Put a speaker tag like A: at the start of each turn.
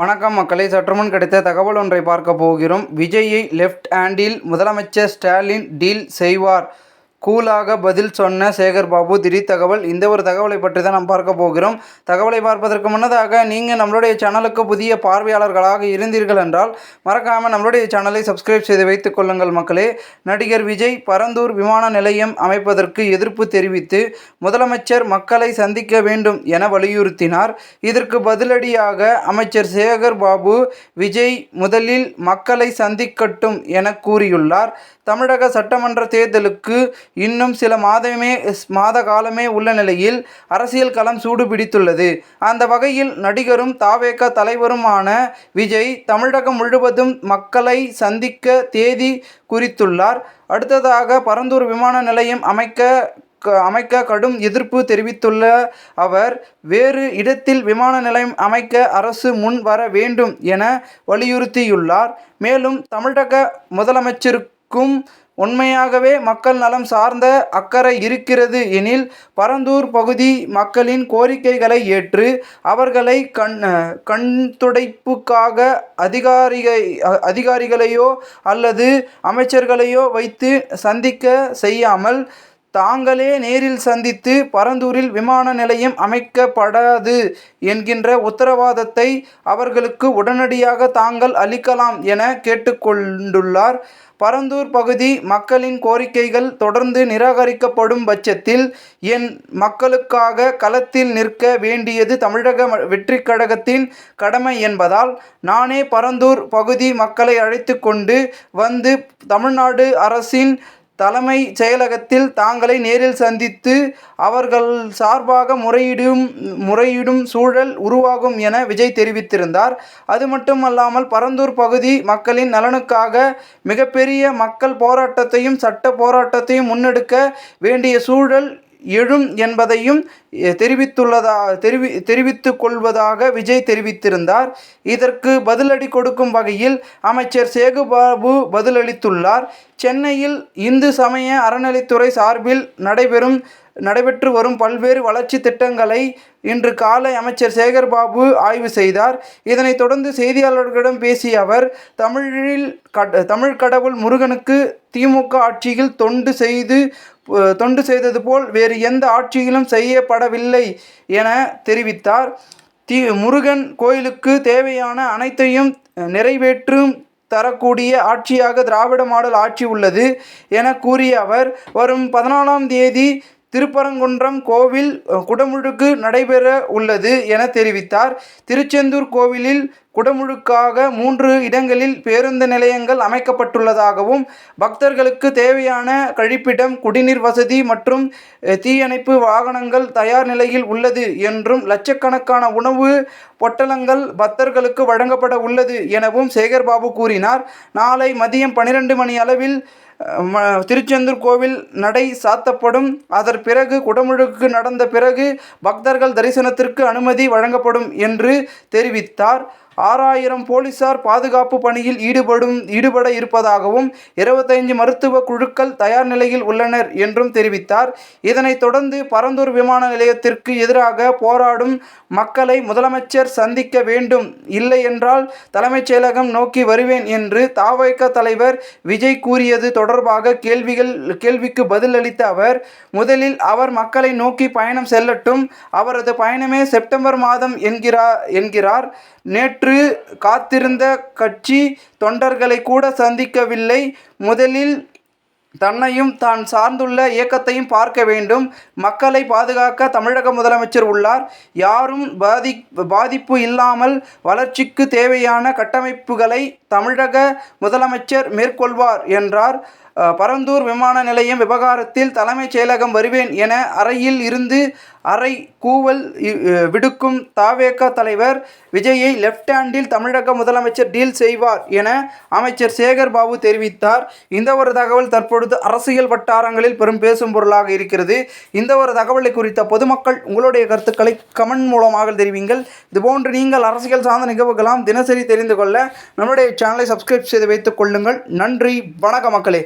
A: வணக்கம் மக்களே, சற்றுமுன் கிடைத்த தகவல் ஒன்றை பார்க்க போகிறோம். விஜய்யை லெஃப்ட் ஹேண்டில் முதலமைச்சர் ஸ்டாலின் டீல் செய்வார். கூலாக பதில் சொன்ன சேகர்பாபு திடீர் தகவல். இந்த ஒரு தகவலை பற்றி தான் நாம் பார்க்க போகிறோம். தகவலை பார்ப்பதற்கு முன்னதாக நீங்கள் நம்மளுடைய சேனலுக்கு புதிய பார்வையாளர்களாக இருந்தீர்கள் என்றால் மறக்காமல் நம்மளுடைய சேனலை சப்ஸ்கிரைப் செய்து வைத்துக் கொள்ளுங்கள் மக்களே. நடிகர் விஜய் பரந்தூர் விமான நிலையம் அமைப்பதற்கு எதிர்ப்பு தெரிவித்து முதலமைச்சர் மக்களை சந்திக்க வேண்டும் என வலியுறுத்தினார். இதற்கு பதிலடியாக அமைச்சர் சேகர்பாபு விஜய் முதலில் மக்களை சந்திக்கட்டும் என கூறியுள்ளார். தமிழக சட்டமன்ற தேர்தலுக்கு இன்னும் சில மாத காலமே உள்ள நிலையில் அரசியல் களம் சூடு பிடித்துள்ளது. அந்த வகையில் நடிகரும் தாவேக தலைவருமான விஜய் தமிழகம் முழுவதும் மக்களை சந்திக்க தேதி குறித்துள்ளார். அடுத்ததாக பரந்தூர் விமான நிலையம் அமைக்க கடும் எதிர்ப்பு தெரிவித்துள்ள அவர் வேறு இடத்தில் விமான நிலையம் அமைக்க அரசு முன் வர வேண்டும் என வலியுறுத்தியுள்ளார். மேலும் தமிழக முதலமைச்சருக்கும் உண்மையாகவே மக்கள் நலம் சார்ந்த அக்கறை இருக்கிறது எனில் பரந்தூர் பகுதி மக்களின் கோரிக்கைகளை ஏற்று அவர்களை கண்துடைப்புக்காக அதிகாரிகளையோ அல்லது அமைச்சர்களையோ வைத்து சந்திக்க செய்யாமல் தாங்களே நேரில் சந்தித்து பரந்தூரில் விமான நிலையம் அமைக்கப்படாது என்கின்ற உத்தரவாதத்தை அவர்களுக்கு உடனடியாக தாங்கள் அளிக்கலாம் என கேட்டுக்கொண்டுள்ளார். பரந்தூர் பகுதி மக்களின் கோரிக்கைகள் தொடர்ந்து நிராகரிக்கப்படும் பட்சத்தில் என் மக்களுக்காக களத்தில் நிற்க வேண்டியது தமிழக வெற்றிக் கழகத்தின் கடமை என்பதால் நானே பரந்தூர் பகுதி மக்களை அழைத்து கொண்டு வந்து தமிழ்நாடு அரசின் தலைமை செயலகத்தில் தாங்களை நேரில் சந்தித்து அவர்கள் சார்பாக முறையிடும் சூழல் உருவாகும் என விஜய் தெரிவித்திருந்தார். அது மட்டுமல்லாமல் பரந்தூர் பகுதி மக்களின் நலனுக்காக மிகப்பெரிய மக்கள் போராட்டத்தையும் சட்ட போராட்டத்தையும் முன்னெடுக்க வேண்டிய சூழல் எழும் என்பதையும் தெரிவித்துக் கொள்வதாக விஜய் தெரிவித்திருந்தார். இதற்கு பதிலடி கொடுக்கும் வகையில் அமைச்சர் சேகர்பாபு பதிலளித்துள்ளார். சென்னையில் இந்து சமய அறநிலைத்துறை சார்பில் நடைபெற்று வரும் பல்வேறு வளர்ச்சி திட்டங்களை இன்று காலை அமைச்சர் சேகர்பாபு ஆய்வு செய்தார். இதனைத் தொடர்ந்து செய்தியாளர்களிடம் பேசிய அவர் தமிழ் கடவுள் முருகனுக்கு திமுக ஆட்சியில் தொண்டு செய்தது போல் வேறு எந்த ஆட்சியிலும் செய்யப்படவில்லை என தெரிவித்தார். முருகன் கோயிலுக்கு தேவையான அனைத்தையும் நிறைவேற்றும் தரக்கூடிய ஆட்சியாக திராவிட மாடல் ஆட்சி உள்ளது என கூறிய அவர் வரும் 14ஆம் தேதி திருப்பரங்குன்றம் கோவில் குடமுழுக்கு நடைபெற உள்ளது என தெரிவித்தார். திருச்செந்தூர் கோவிலில் குடமுழுக்காக 3 இடங்களில் பேருந்து நிலையங்கள் அமைக்கப்பட்டுள்ளதாகவும் பக்தர்களுக்கு தேவையான கழிப்பிடம் குடிநீர் வசதி மற்றும் தீயணைப்பு வாகனங்கள் தயார் நிலையில் உள்ளது என்றும் லட்சக்கணக்கான உணவு பொட்டலங்கள் பக்தர்களுக்கு வழங்கப்பட உள்ளது எனவும் சேகர்பாபு கூறினார். நாளை மதியம் 12 மணி அளவில் திருச்செந்தூர் கோவில் நடை சாத்தப்படும். அதன் பிறகு குடமுழுக்கு நடந்த பிறகு பக்தர்கள் தரிசனத்திற்கு அனுமதி வழங்கப்படும் என்று தெரிவித்தார். 6000 போலீசார் பாதுகாப்பு பணியில் ஈடுபட இருப்பதாகவும் 25 மருத்துவ குழுக்கள் தயார் நிலையில் உள்ளனர் என்றும் தெரிவித்தார். இதனைத் தொடர்ந்து பரந்தூர் விமான நிலையத்திற்கு எதிராக போராடும் மக்களை முதலமைச்சர் சந்திக்க வேண்டும், இல்லை என்றால் தலைமைச் செயலகம் நோக்கி வருவேன் என்று தாவேக தலைவர் விஜய் கூறியது தொடர்பாக கேள்விக்கு பதில் அளித்த அவர் முதலில் அவர் மக்களை நோக்கி பயணம் செல்லட்டும், அவரது பயணமே செப்டம்பர் மாதம் என்கிறார். நேற்று காத்திருந்த கட்சி தொண்டர்களை கூட சந்திக்கவில்லை. முதலில் தன்னையும் தான் சார்ந்துள்ள இயக்கத்தையும் பார்க்க வேண்டும். மக்களை பாதுகாக்க தமிழக முதலமைச்சர் உள்ளார். யாரும் பாதிப்பு இல்லாமல் வளர்ச்சிக்கு தேவையான கட்டமைப்புகளை தமிழக முதலமைச்சர் மேற்கொள்வார் என்றார். பரந்தூர் விமான நிலையம் விவகாரத்தில் தலைமைச் செயலகம் வருவேன் என அறையில் இருந்து கூவல் விடுக்கும் தாவேக தலைவர் விஜயை லெஃப்ட் ஹேண்டில் தமிழக முதலமைச்சர் டீல் செய்வார் என அமைச்சர் சேகர்பாபு தெரிவித்தார். இந்த ஒரு தகவல் தற்பொழுது அரசியல் வட்டாரங்களில் பெரும் பேசும் பொருளாக இருக்கிறது. இந்த ஒரு தகவலை குறித்த பொதுமக்கள் உங்களுடைய கருத்துக்களை கமெண்ட் மூலமாக தெரிவிங்கள். இதுபோன்று நீங்கள் அரசியல் சார்ந்த நிகழ்வுகளாம் தினசரி தெரிந்து கொள்ள நம்முடைய சேனலை சப்ஸ்கிரைப் செய்து வைத்துக் கொள்ளுங்கள். நன்றி, வணக்கம் மக்களே.